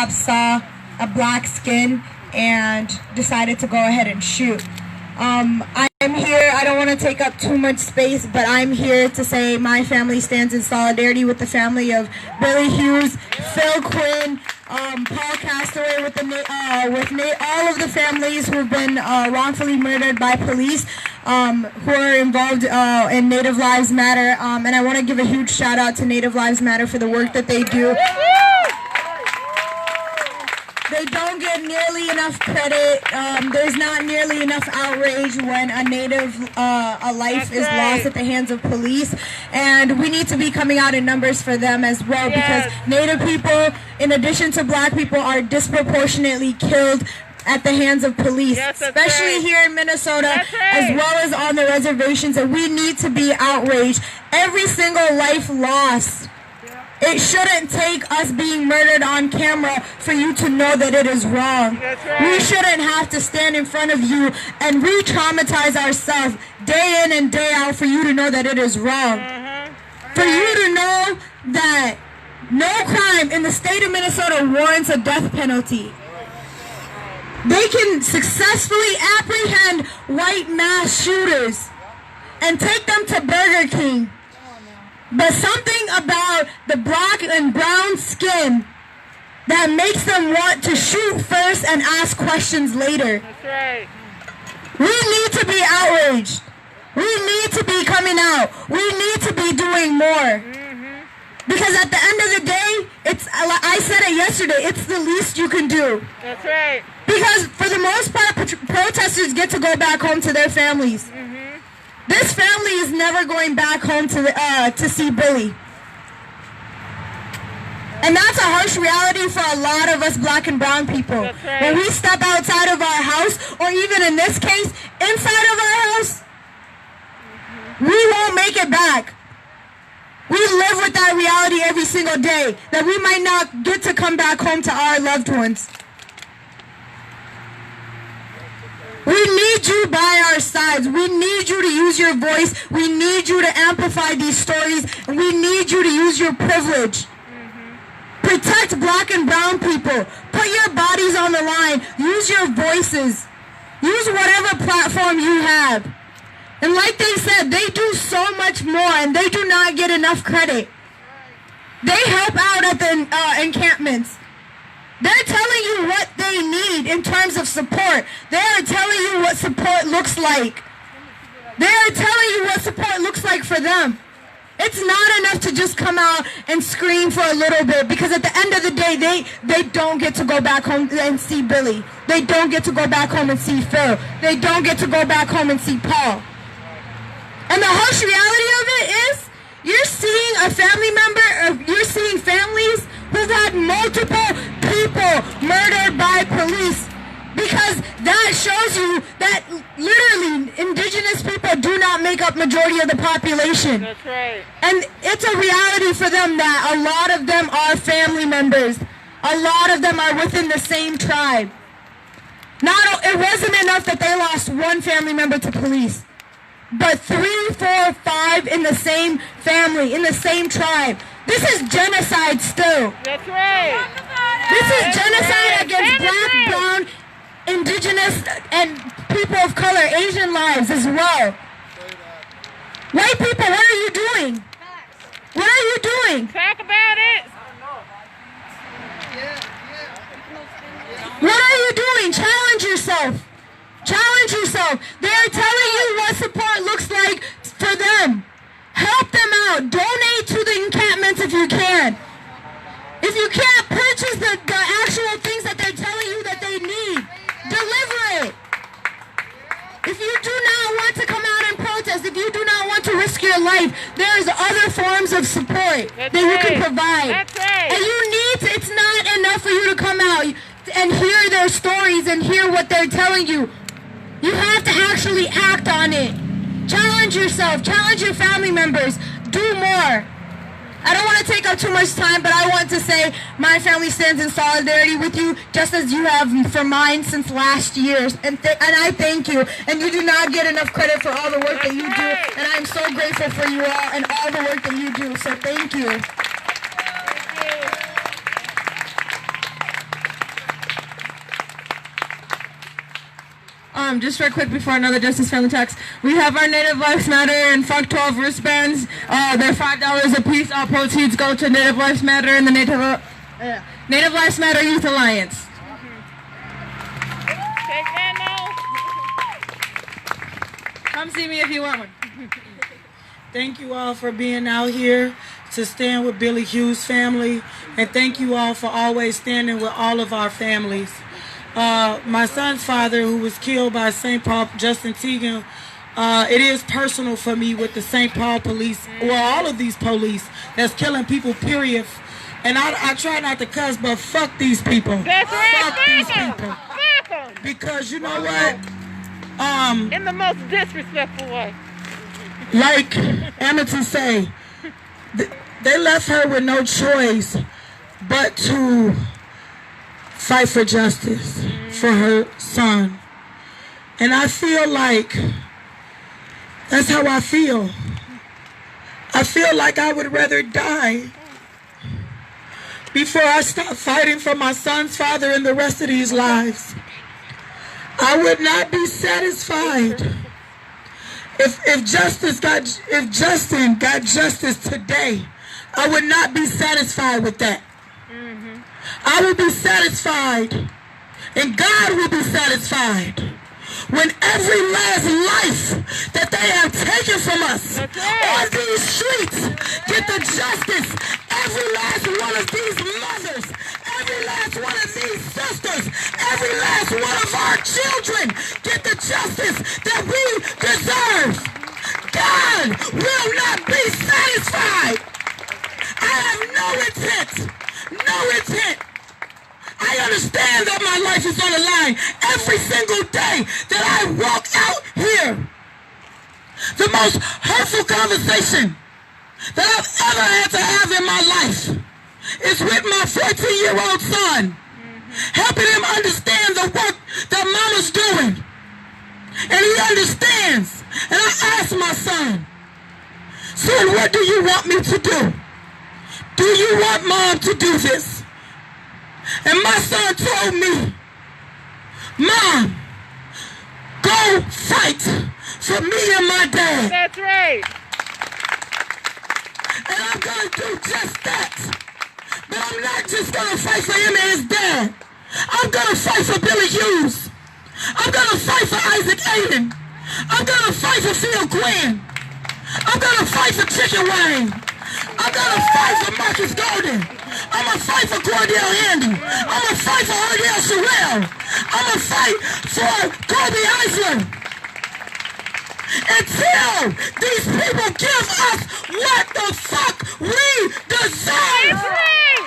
cops saw a black skin and decided to go ahead and shoot. I'm here, I don't want to take up too much space, but I'm here to say my family stands in solidarity with the family of Billy Hughes, Phil Quinn, Paul Castaway, with all of the families who have been wrongfully murdered by police, who are involved in Native Lives Matter, and I want to give a huge shout out to Native Lives Matter for the work that they do. They don't get nearly enough credit. There's not nearly enough outrage when a Native life is lost at the hands of police. And we need to be coming out in numbers for them as well, because Native people, in addition to black people, are disproportionately killed at the hands of police, especially here in Minnesota, as well as on the reservations. And we need to be outraged. Every single life lost. It shouldn't take us being murdered on camera for you to know that it is wrong. We shouldn't have to stand in front of you and re-traumatize ourselves day in and day out for you to know that it is wrong. For you to know that no crime in the state of Minnesota warrants a death penalty. They can successfully apprehend white mass shooters and take them to Burger King. But something about the black and brown skin that makes them want to shoot first and ask questions later. That's right. We need to be outraged. We need to be coming out. We need to be doing more. Because at the end of the day, I said it yesterday, it's the least you can do. That's right. Because for the most part, protesters get to go back home to their families. This family is never going back home to see Billy. And that's a harsh reality for a lot of us black and brown people. Right. When we step outside of our house, or even in this case, inside of our house, we won't make it back. We live with that reality every single day, that we might not get to come back home to our loved ones. We need you by our sides. We need you to use your voice. We need you to amplify these stories. And we need you to use your privilege. Protect black and brown people. Put your bodies on the line. Use your voices. Use whatever platform you have. And like they said, they do so much more, and they do not get enough credit. They help out at the encampments. They're telling you what they need in terms of support. They are telling you what support looks like. They are telling you what support looks like for them. It's not enough to just come out and scream for a little bit, because at the end of the day, they don't get to go back home and see Billy. They don't get to go back home and see Phil. They don't get to go back home and see Paul. And the harsh reality of it is, you're seeing a family member, you're seeing families who've had multiple people murdered by police, because that shows you that literally indigenous people do not make up majority of the population. That's right. And it's a reality for them that a lot of them are family members. A lot of them are within the same tribe. It wasn't enough that they lost one family member to police, but 3, 4, 5 in the same family, in the same tribe. This is genocide still. That's right. This is genocide against black, brown, indigenous, and people of color, Asian lives as well. White people, what are you doing? What are you doing? Talk about it. What are you doing? Challenge yourself. Challenge yourself. They are telling you what support looks like for them. Help them out. Donate to the encampments if you can. If you can't purchase the actual things that they're telling you that they need, deliver it. If you do not want to come out and protest, if you do not want to risk your life, there's other forms of support that you can provide. That's right. And you need to, it's not enough for you to come out and hear their stories and hear what they're telling you. You have to actually act on it. Challenge yourself. Challenge your family members. Do more. I don't want to take up too much time, but I want to say my family stands in solidarity with you, just as you have for mine since last year. And I thank you. And you do not get enough credit for all the work that you do. And I'm so grateful for you all and all the work that you do. So thank you. just real quick before another Justice Family Talks, we have our Native Lives Matter and Fuck 12 wristbands. They're $5 a piece. All proceeds go to Native Lives Matter and the Native Lives Matter Youth Alliance. Take that now. Come see me if you want one. Thank you all for being out here to stand with Billy Hughes' family, and thank you all for always standing with all of our families. My son's father, who was killed by St. Paul, Justin Teagan, it is personal for me with the St. Paul police, well, all of these police that's killing people, period. And I try not to cuss, but fuck these people. That's right. Fuck these people. Fuck 'em. Because you know what? In the most disrespectful way. Like Amity say, they left her with no choice but to fight for justice for her son. And I feel like that's how I feel. I feel like I would rather die before I stop fighting for my son's father and the rest of these lives. I would not be satisfied if Justin got justice today. I would not be satisfied with that. I will be satisfied, and God will be satisfied when every last life that they have taken from us on these streets get the justice. Every last one of these mothers, every last one of these sisters, every last one of our children get the justice that we deserve. God will not be satisfied. I have no intent. I understand that my life is on the line every single day that I walk out here. The most hurtful conversation that I've ever had to have in my life is with my 14-year-old son, helping him understand the work that mama's doing. And he understands. And I asked my son, what do you want me to do? Do you want mom to do this? And my son told me, Mom, go fight for me and my dad. That's right. And I'm going to do just that. But I'm not just going to fight for him and his dad. I'm going to fight for Billy Hughes. I'm going to fight for Isaac Aiden. I'm going to fight for Phil Quinn. I'm going to fight for Chicken Wayne. I'm going to fight for Marcus Golden. I'm going to fight for Cordell Handy. I'm going to fight for Ardell Sherrill. I'm going to fight for Kobe Eisler. Until these people give us what the fuck we deserve. That's right.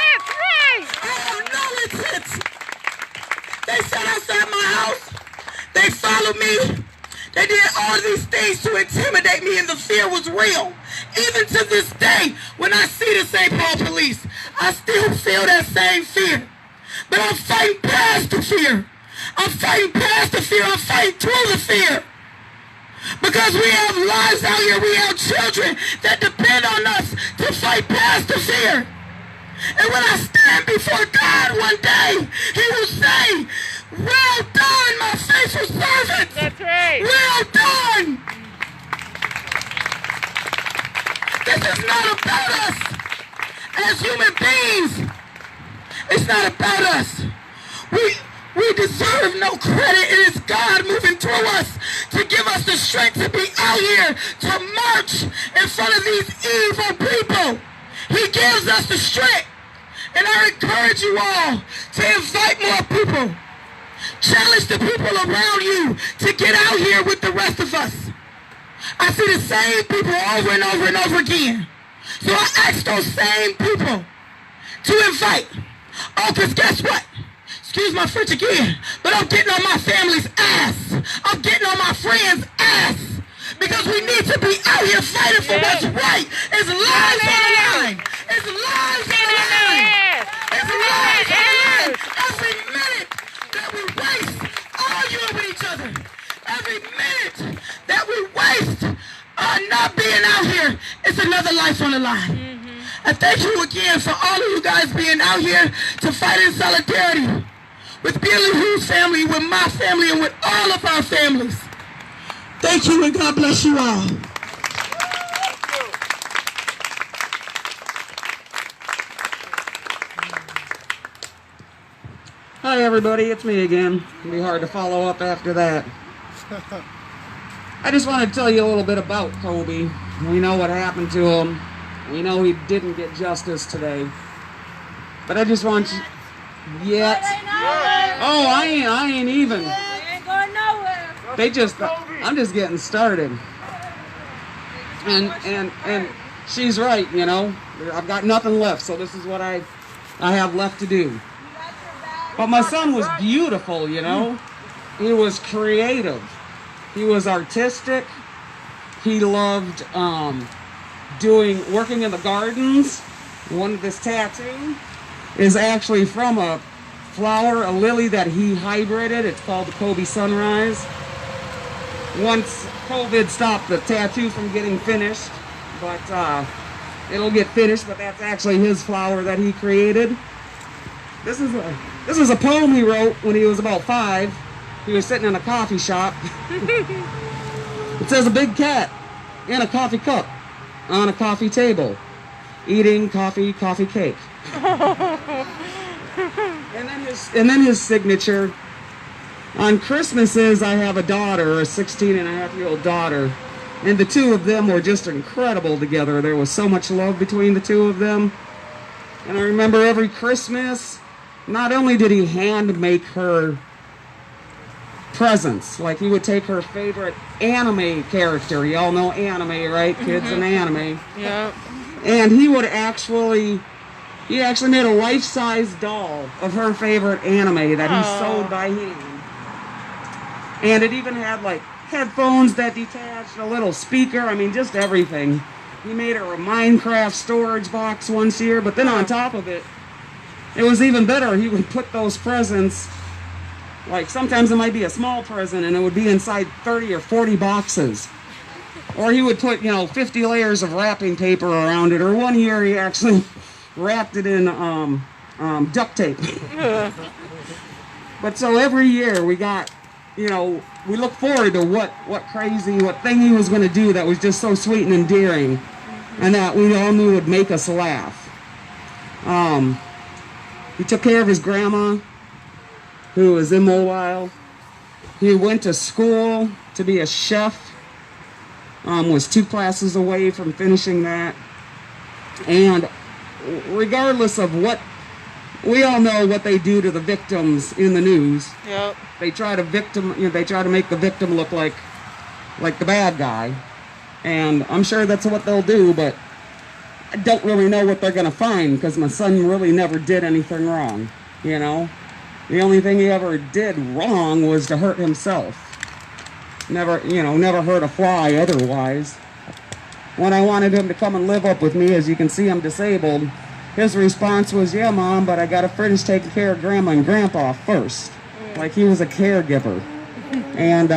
That's right. I have no intent. They sat outside my house. They followed me. They did all these things to intimidate me, and the fear was real. Even to this day, when I see the St. Paul police, I still feel that same fear. But I'm fighting past the fear. I'm fighting past the fear. I'm fighting through the fear. Because we have lives out here. We have children that depend on us to fight past the fear. And when I stand before God one day, he will say, well done, my faithful servant. That's right. Well done. This is not about us as human beings. It's not about us. We deserve no credit. It is God moving through us to give us the strength to be out here to march in front of these evil people. He gives us the strength. And I encourage you all to invite more people. Challenge the people around you to get out here with the rest of us. I see the same people over and over and over again. So I ask those same people to invite. Oh, because guess what? Excuse my French again, but I'm getting on my family's ass. I'm getting on my friends' ass. Because we need to be out here fighting for what's right. It's lives on the line. It's lives on the line. It's lives on the line. Every minute that we waste arguing with each other, every minute that we waste not being out here, it's another life on the line. I thank you again for all of you guys being out here to fight in solidarity with Billy Hu's family, with my family, and with all of our families. Thank you, and God bless you all. Hi everybody, it's me again. It'll be hard to follow up after that. I just want to tell you a little bit about Kobe. We know what happened to him. We know he didn't get justice today. But I just want you... Yet. Oh, I ain't even. Ain't going nowhere. I'm just getting started. And she's right, you know. I've got nothing left, so this is what I have left to do. But my son was beautiful, you know. He was creative. He was artistic. He loved working in the gardens. One of this tattoo is actually from a flower, a lily that he hybrided. It's called the Kobe Sunrise. Once COVID stopped the tattoo from getting finished, but it'll get finished, but that's actually his flower that he created. This is a poem he wrote when he was about 5. He was sitting in a coffee shop. It says, a big cat in a coffee cup on a coffee table eating coffee cake. and then his signature. On Christmases, I have a daughter, a 16-and-a-half-year-old daughter, and the two of them were just incredible together. There was so much love between the two of them. And I remember every Christmas, not only did he hand make her presents, like he would take her favorite anime character. Y'all know anime, right? Kids and anime. Yeah. And he actually made a life-size doll of her favorite anime that he sewed by hand. And it even had like headphones that detached, a little speaker, I mean just everything. He made her a Minecraft storage box once year, but then on top of it, it was even better. He would put those presents, like sometimes it might be a small present and it would be inside 30 or 40 boxes. Or he would put, 50 layers of wrapping paper around it. Or one year he actually wrapped it in duct tape. But so every year we got, we look forward to what thing he was going to do that was just so sweet and endearing. And that we all knew would make us laugh. He took care of his grandma, who was immobile. He went to school to be a chef. Was 2 classes away from finishing that. And regardless of what, we all know what they do to the victims in the news. Yep. They try to make the victim look like the bad guy. And I'm sure that's what they'll do, but I don't really know what they're going to find because my son really never did anything wrong, The only thing he ever did wrong was to hurt himself. Never hurt a fly otherwise. When I wanted him to come and live up with me, as you can see, I'm disabled, his response was, yeah, Mom, but I got to finish taking care of Grandma and Grandpa first. Like he was a caregiver. And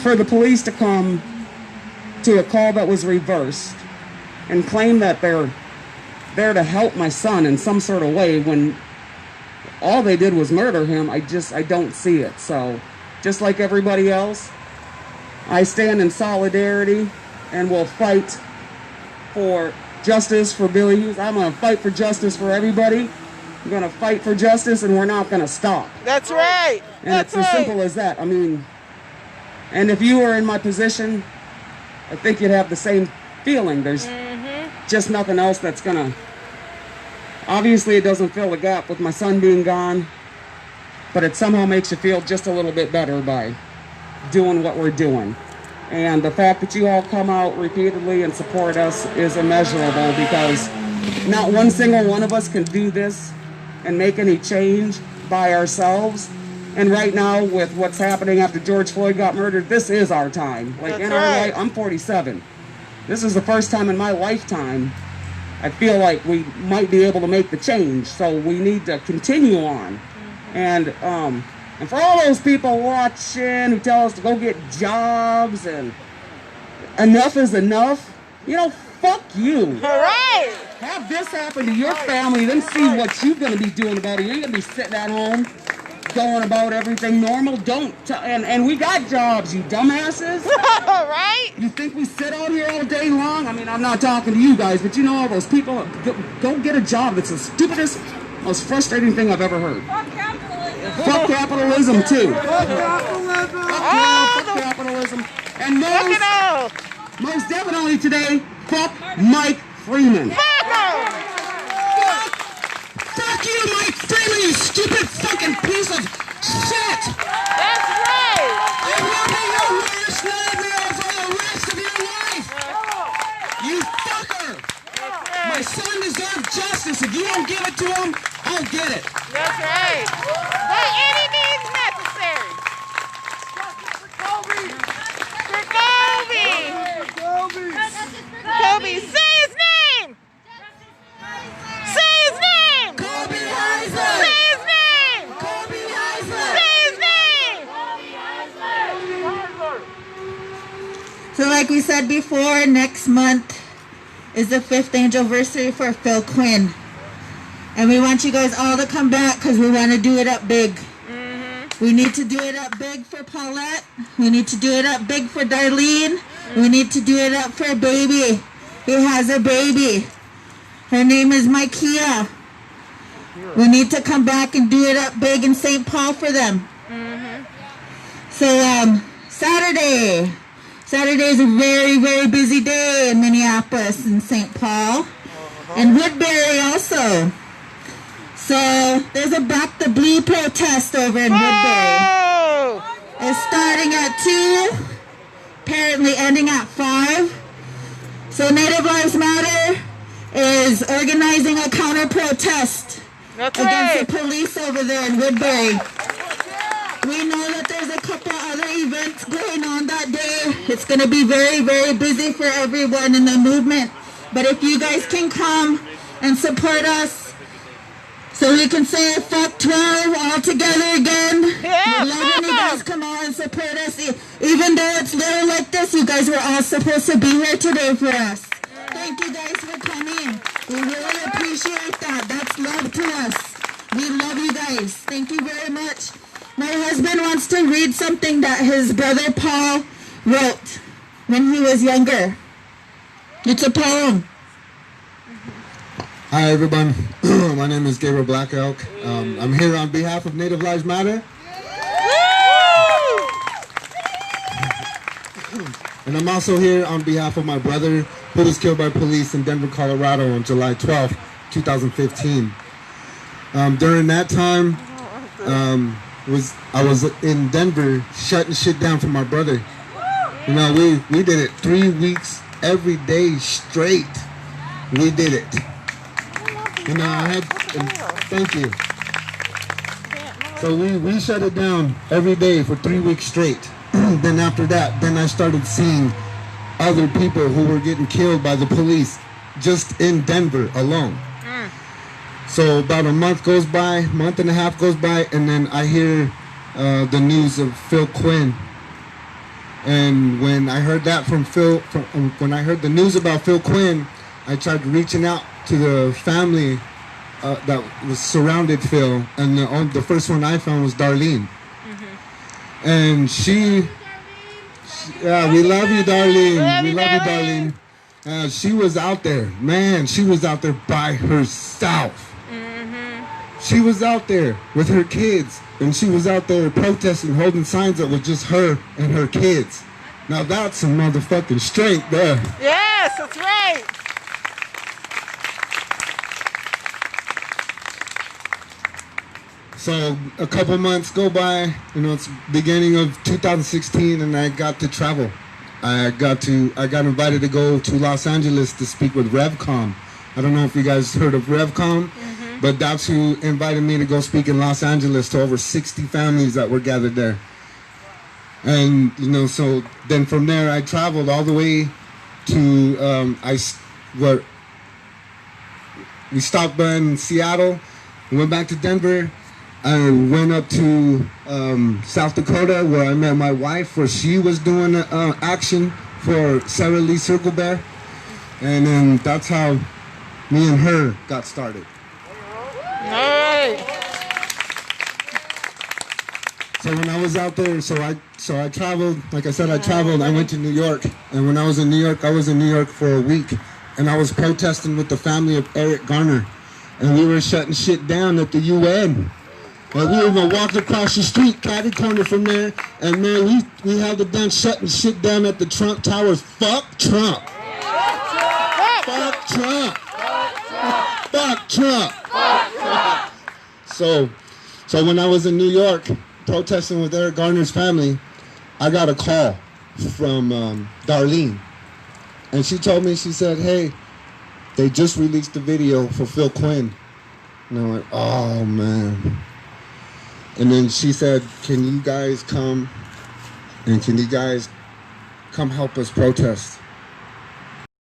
for the police to come to a call that was reversed and claim that they're there to help my son in some sort of way when all they did was murder him, I don't see it. So, just like everybody else, I stand in solidarity and will fight for justice for Billy Hughes. I'm going to fight for justice for everybody. I'm going to fight for justice, and we're not going to stop. That's right. And it's as simple as that. I mean, and if you were in my position, I think you'd have the same feeling. There's just nothing else that's going to... Obviously, it doesn't fill the gap with my son being gone, but it somehow makes you feel just a little bit better by doing what we're doing. And the fact that you all come out repeatedly and support us is immeasurable because not one single one of us can do this and make any change by ourselves. And right now, with what's happening after George Floyd got murdered, this is our time. Like in our life, I'm 47. This is the first time in my lifetime I feel like we might be able to make the change, so we need to continue on. And for all those people watching who tell us to go get jobs and enough is enough, fuck you. All right. Have this happen to your family, then see what you're going to be doing about it. You ain't going to be sitting at home going about everything normal. And we got jobs, you dumbasses. All right. You think we sit out here all day long? I mean, I'm not talking to you guys, but you know all those people. Go get a job. That's the stupidest, most frustrating thing I've ever heard. Fuck capitalism. Fuck capitalism, too. Fuck capitalism. Fuck capitalism. And most definitely today, fuck Mike Freeman. Fuck you, Mike Freeman, you stupid fucking piece of shit! That's right! It will be your worst nightmare for the rest of your life! You fucker! Right. My son deserves justice. If you don't give it to him, I'll get it. That's right. By any means necessary. Kobe, say his name! Say his name! Kobe Heisler. Say his name! Kobe Heisler. Say his name! So like we said before, next month is the 5th anniversary for Phil Quinn. And we want you guys all to come back because we want to do it up big. We need to do it up big for Paulette. We need to do it up big for Darlene. We need to do it up for a baby. He has a baby. Her name is Micaiah. We need to come back and do it up big in St. Paul for them. So Saturday is a very, very busy day in Minneapolis and St. Paul. And Woodbury also. So there's a Back the Blue protest over in Woodbury. Oh! It's starting at 2, apparently ending at 5. So Native Lives Matter is organizing a counter-protest That's against right. the police over there in Woodbury. We know that there's a couple other events going on that day. It's going to be very, very busy for everyone in the movement. But if you guys can come and support us, so we can say fuck 12 all together again. Yeah, We'd love when you guys come out and support us. Even though it's little like this, you guys were all supposed to be here today for us. Thank you guys for coming. We really appreciate that. That's love to us. We love you guys. Thank you very much. My husband wants to read something that his brother Paul wrote when he was younger. It's a poem. Hi everyone, my name is Gabriel Black Elk. I'm here on behalf of Native Lives Matter. And I'm also here on behalf of my brother who was killed by police in Denver, Colorado on July 12th, 2015. During that time, I was in Denver shutting shit down for my brother. You know, we did it 3 weeks, every day straight. We did it. You know, thank you. So we shut it down every day for 3 weeks straight. Then after that, I started seeing other people who were getting killed by the police just in Denver alone. So about a month goes by, month and a half goes by, and then I hear the news of Phil Quinn. And when I heard that when I heard the news about Phil Quinn, I tried reaching out to the family that was surrounded Phil, and the first one I found was Darlene. And yeah, we love you, Darlene. We love you, Darlene. She was out there, man. She was out there by herself. She was out there with her kids, and she was out there protesting, holding signs up with just her and her kids. Now that's some motherfucking strength there. Yes, that's right. So a couple months go by, you know, it's beginning of 2016, and I got to travel. I got invited to go to Los Angeles to speak with RevCom. I don't know if you guys heard of RevCom, but that's who invited me to go speak in Los Angeles to over 60 families that were gathered there. And, you know, so then from there I traveled all the way to, we stopped in Seattle, went back to Denver. I went up to South Dakota where I met my wife, where she was doing action for Sarah Lee Circle Bear. And then that's how me and her got started. Hey. So when I was out there, so I traveled, like I said, I went to New York. And when I was in New York, I was in New York for a week. And I was protesting with the family of Eric Garner. And we were shutting shit down at the UN. And we even walked across the street, catty corner from there. And man, we held it down, shutting shit down at the Trump Towers. Fuck Trump. Fuck Trump. Fuck Trump. So when I was in New York protesting with Eric Garner's family, I got a call from Darlene. And she told me, she said, hey, they just released the video for Phil Quinn. And I went, oh man. And then she said, can you guys come and can you guys come help us protest?